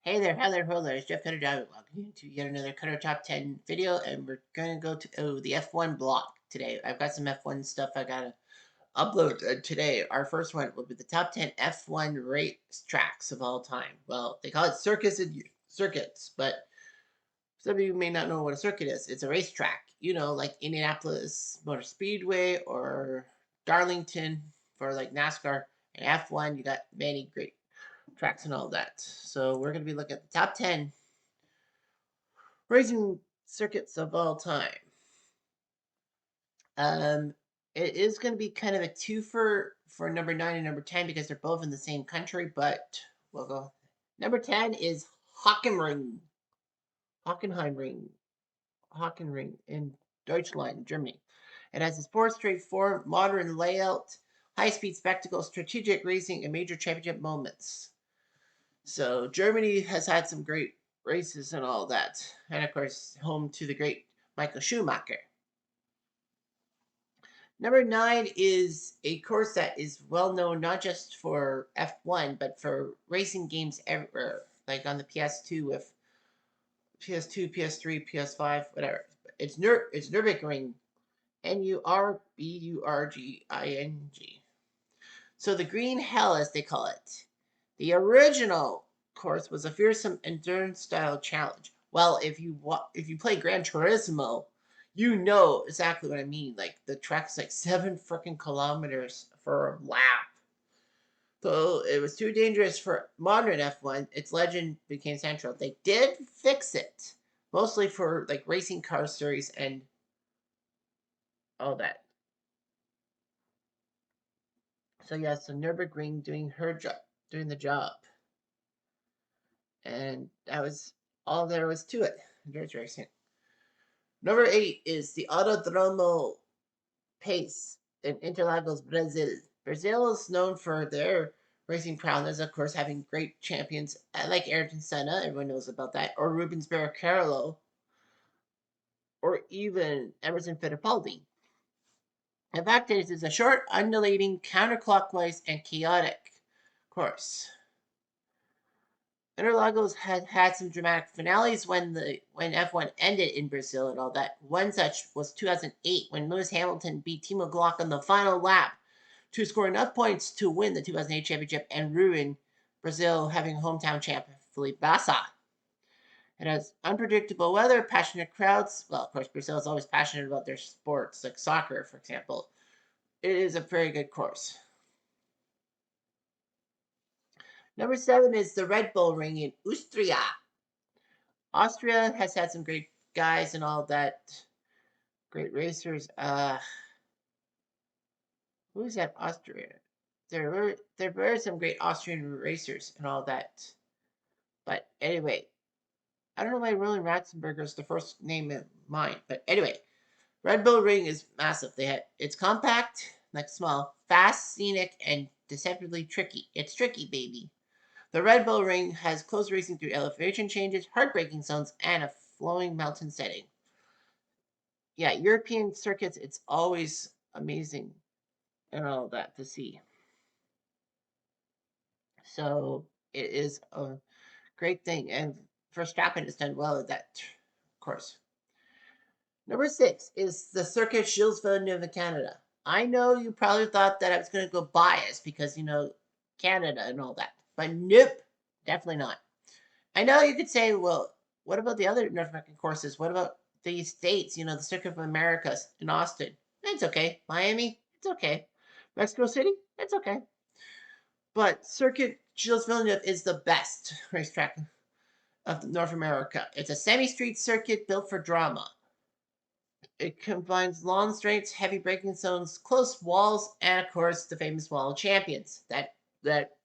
Hey there, hello, hello, it's Jeff Cutter Diamond. Welcome to yet another Cutter Top 10 video, and we're going to go to the F1 block today. I've got some F1 stuff I got to upload today. Our first one will be the top 10 F1 race tracks of all time. Well, they call it circuits, but some of you may not know what a circuit is. It's a racetrack, like Indianapolis Motor Speedway or Darlington for like NASCAR. And F1, you got many great tracks and all that. So we're going to be looking at the top 10 racing circuits of all time. Um, it is going to be kind of a twofer for number 9 and number 10 because they're both in the same country, but we'll go. Number 10 is Hockenheimring. Hockenheimring. Hockenheimring in Deutschland, Germany. It has a sports straightforward, modern layout, high-speed spectacle, strategic racing, and major championship moments. So Germany has had some great races and all that. And of course, home to the great Michael Schumacher. Number 9 is a course that is well known not just for F1, but for racing games everywhere, like on the PS2 with PS2, PS3, PS5, whatever. It's Nürburgring, Nurburgring. So the Green Hell, as they call it. The original course was a fearsome endurance-style challenge. Well, if you play Gran Turismo, you know exactly what I mean. Like the track's like 7 freaking kilometers for a lap. So it was too dangerous for modern F1. Its legend became central. They did fix it, mostly for like racing car series and all that. So yeah, so Nürburgring doing her job, doing the job. And that was all there was to it. Endurance racing. Number 8 is the Autodromo Pace in Interlagos, Brazil. Brazil is known for their racing prowess, of course, having great champions like Ayrton Senna, everyone knows about that, or Rubens Barrichello, or even Emerson Fittipaldi. In fact, it is a short, undulating, counterclockwise, and chaotic course. Interlagos had some dramatic finales when F1 ended in Brazil and all that. One such was 2008 when Lewis Hamilton beat Timo Glock on the final lap to score enough points to win the 2008 championship and ruin Brazil having a hometown champ Felipe Massa. It has unpredictable weather, passionate crowds. Well, of course, Brazil is always passionate about their sports, like soccer, for example. It is a very good course. Number 7 is the Red Bull Ring in Austria. Austria has had some great guys and all that. Great racers. Who's at Austria? There were some great Austrian racers and all that. But anyway, I don't know why Roland Ratzenberger is the first name in mind. But anyway, Red Bull Ring is massive. It's compact, like small, fast, scenic, and deceptively tricky. It's tricky, baby. The Red Bull Ring has close racing through elevation changes, heartbreaking zones, and a flowing mountain setting. Yeah, European circuits, it's always amazing and all that to see. So it is a great thing. And Verstappen has done well at that course. Number 6 is the Circuit Gilles Villeneuve in Canada. I know you probably thought that I was going to go biased because, Canada and all that. But nope, definitely not. I know you could say, well, what about the other North American courses? What about the states, the Circuit of Americas in Austin? It's okay. Miami, it's okay. Mexico City, it's okay. But Circuit Gilles Villeneuve is the best racetrack of North America. It's a semi-street circuit built for drama. It combines long straights, heavy braking zones, close walls, and of course the famous Wall of Champions. That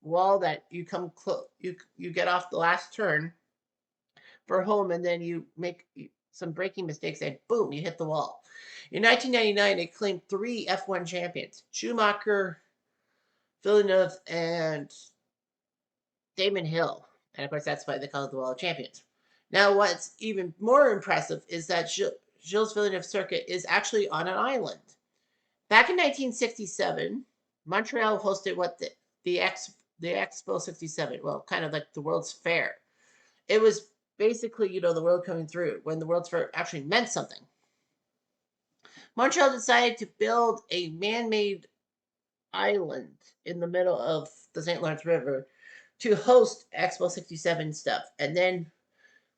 wall that you come you get off the last turn for home, and then you make some braking mistakes, and boom, you hit the wall. In 1999, it claimed 3 F1 champions: Schumacher, Villeneuve, and Damon Hill. And of course, that's why they call it the Wall of Champions. Now, what's even more impressive is that Gilles Villeneuve Circuit is actually on an island. Back in 1967, Montreal hosted what the Expo 67, well, kind of like the World's Fair. It was basically, the world coming through when the World's Fair actually meant something. Montreal decided to build a man-made island in the middle of the St. Lawrence River to host Expo 67 stuff. And then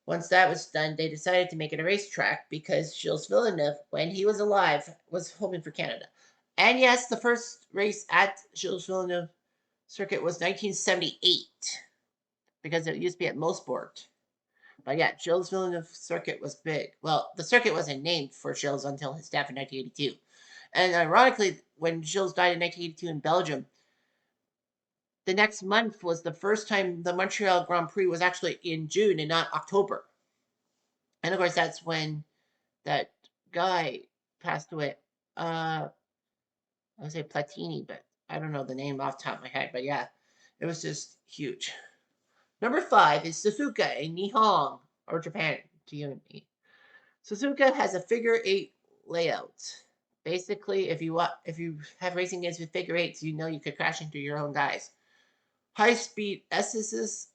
once that was done, they decided to make it a racetrack because Gilles Villeneuve, when he was alive, was hoping for Canada. And yes, the first race at Gilles Villeneuve circuit was 1978 because it used to be at Mosport. But yeah, Gilles Villeneuve circuit was big. Well, the circuit wasn't named for Gilles until his death in 1982. And ironically, when Gilles died in 1982 in Belgium, the next month was the first time the Montreal Grand Prix was actually in June and not October. And of course, that's when that guy passed away. I would say Platini, but I don't know the name off the top of my head. But yeah, it was just huge. Number 5 is Suzuka in Nihon, or Japan, to you and me. Suzuka has a figure-8 layout. Basically, if you have racing games with figure eights, you know you could crash into your own guys. High-speed S's,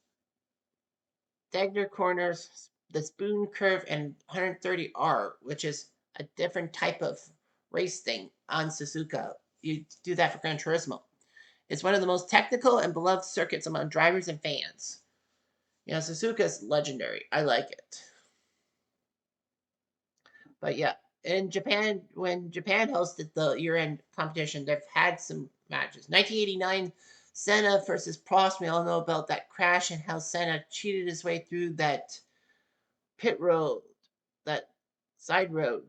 Dagger corners, the spoon curve, and 130R, which is a different type of race thing on Suzuka. You do that for Gran Turismo. It's one of the most technical and beloved circuits among drivers and fans. Suzuka's legendary. I like it. But yeah, in Japan, when Japan hosted the year-end competition, they've had some matches. 1989, Senna versus Prost. We all know about that crash and how Senna cheated his way through that pit road, that side road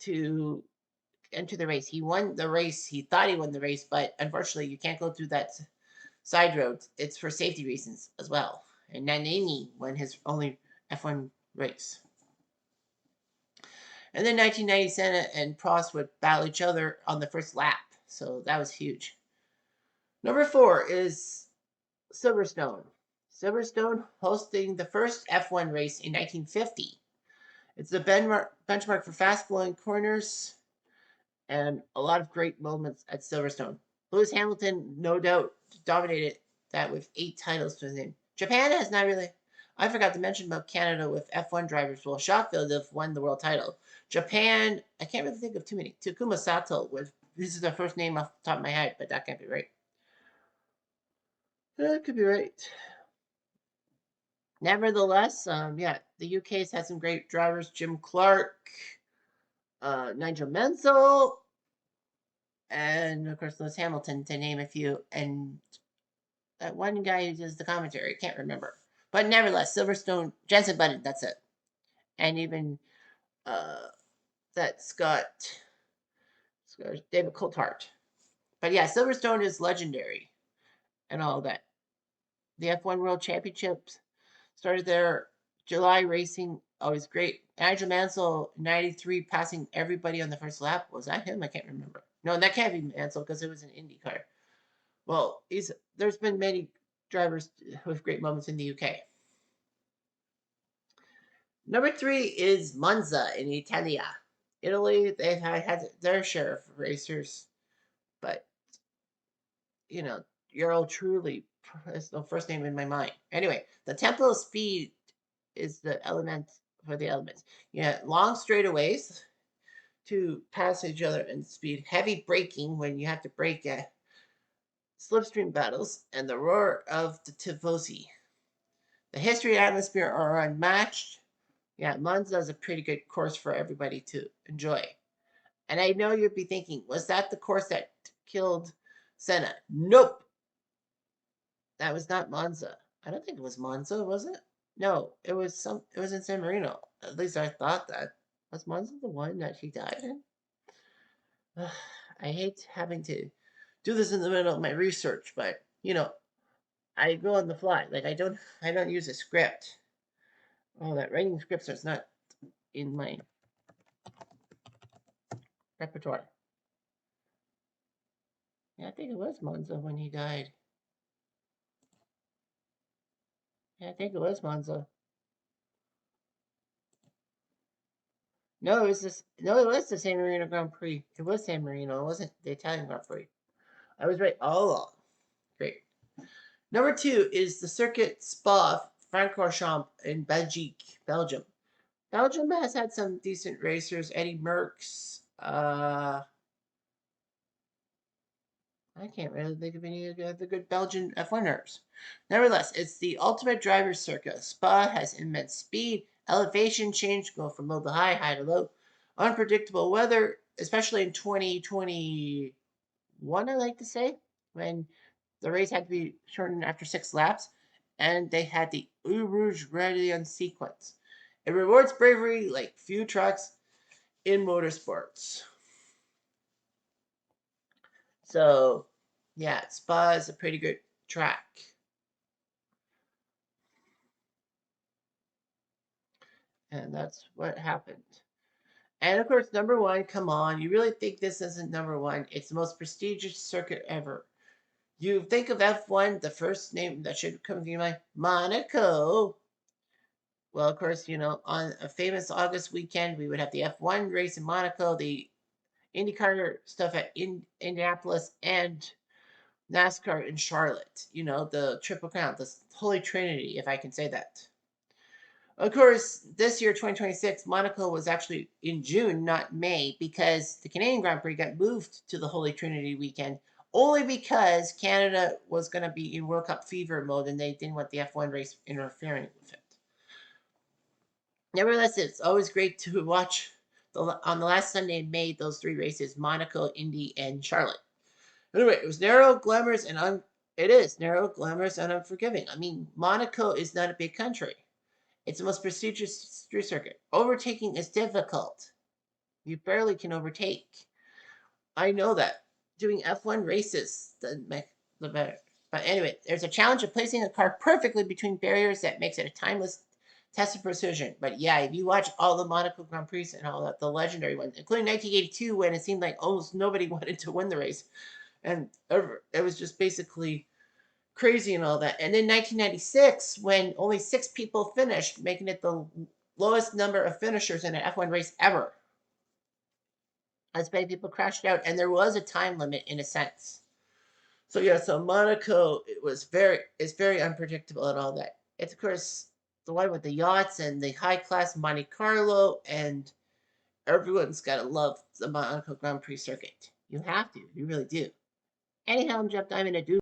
to enter the race. He won the race. He thought he won the race, but unfortunately, you can't go through that side road. It's for safety reasons as well. And Nannini won his only F1 race. And then 1990, Senna and Prost would battle each other on the first lap. So that was huge. Number 4 is Silverstone. Silverstone hosting the first F1 race in 1950. It's the benchmark for fast-flowing corners and a lot of great moments at Silverstone. Lewis Hamilton, no doubt, dominated that with 8 titles to his name. Japan has not really. I forgot to mention about Canada with F1 drivers. Well, Jacques Villeneuve won the world title. Japan, I can't really think of too many. Takuma Sato, this is the first name off the top of my head, but that can't be right. That could be right. Nevertheless, yeah, the UK's had some great drivers. Jim Clark, Nigel Mansell, and of course Lewis Hamilton, to name a few. And that one guy who does the commentary, can't remember. But nevertheless, Silverstone, Jensen Button, that's it. And even that Scott David Coulthard. But yeah, Silverstone is legendary and all that. The F1 World Championships started there. July racing, always great. Nigel Mansell, 93, passing everybody on the first lap. Was that him? I can't remember. No, that can't be Mansell because it was an IndyCar. Well, there's been many drivers with great moments in the UK. Number 3 is Monza in Italia. Italy, they had their share of racers, but Euro truly is the first name in my mind. Anyway, the tempo of speed is the element for the elements. Long straightaways to pass each other in speed, heavy braking when you have to brake slipstream battles, and the roar of the Tifosi. The history and atmosphere are unmatched. Yeah, Monza is a pretty good course for everybody to enjoy. And I know you'd be thinking, was that the course that killed Senna? Nope. That was not Monza. I don't think it was Monza, was it? No, it was in San Marino. At least I thought that. Was Monza the one that he died in? I hate having to do this in the middle of my research, but I go on the fly. Like I don't use a script. Oh, that writing scripts is not in my repertoire. Yeah, I think it was Monza when he died. Yeah, I think it was Monza. No, it was this. No, it was the San Marino Grand Prix. It was San Marino. It wasn't the Italian Grand Prix. I was right all along. Great. Number 2 is the Circuit Spa Francorchamps in Belgium. Belgium has had some decent racers. Eddie Merckx. I can't really think of any of the good Belgian F1ers. Nevertheless, it's the ultimate driver's circuit. Spa has immense speed, elevation change, go from low to high, high to low, unpredictable weather, especially in 2021, I like to say, when the race had to be shortened after 6 laps, and they had the Eau Rouge ready on sequence. It rewards bravery like few tracks in motorsports. So, yeah, Spa is a pretty good track. And that's what happened. And of course, number one, come on. You really think this isn't number one? It's the most prestigious circuit ever. You think of F1, the first name that should come to your mind, Monaco. Well, of course, on a famous August weekend, we would have the F1 race in Monaco, the IndyCar stuff at Indianapolis, and NASCAR in Charlotte. The Triple Crown, the Holy Trinity, if I can say that. Of course, this year, 2026, Monaco was actually in June, not May, because the Canadian Grand Prix got moved to the Holy Trinity weekend, only because Canada was going to be in World Cup fever mode and they didn't want the F1 race interfering with it. Nevertheless, it's always great to watch on the last Sunday in May those three races: Monaco, Indy, and Charlotte. Anyway, it was narrow, glamorous, and it is narrow, glamorous, and unforgiving. I mean, Monaco is not a big country. It's the most prestigious street circuit. Overtaking is difficult. You barely can overtake. I know that. Doing F1 races doesn't make the better. But anyway, there's a challenge of placing a car perfectly between barriers that makes it a timeless test of precision. But yeah, if you watch all the Monaco Grand Prix and all that, the legendary ones, including 1982, when it seemed like almost nobody wanted to win the race, and it was just basically crazy and all that. And in 1996, when only 6 people finished, making it the lowest number of finishers in an F1 race ever, as many people crashed out, and there was a time limit in a sense. So yeah, so Monaco, it's very unpredictable and all that. It's of course the one with the yachts and the high class Monte Carlo, and everyone's gotta love the Monaco Grand Prix circuit. You have to, you really do. Anyhow, I'm Jeff Diamond. I do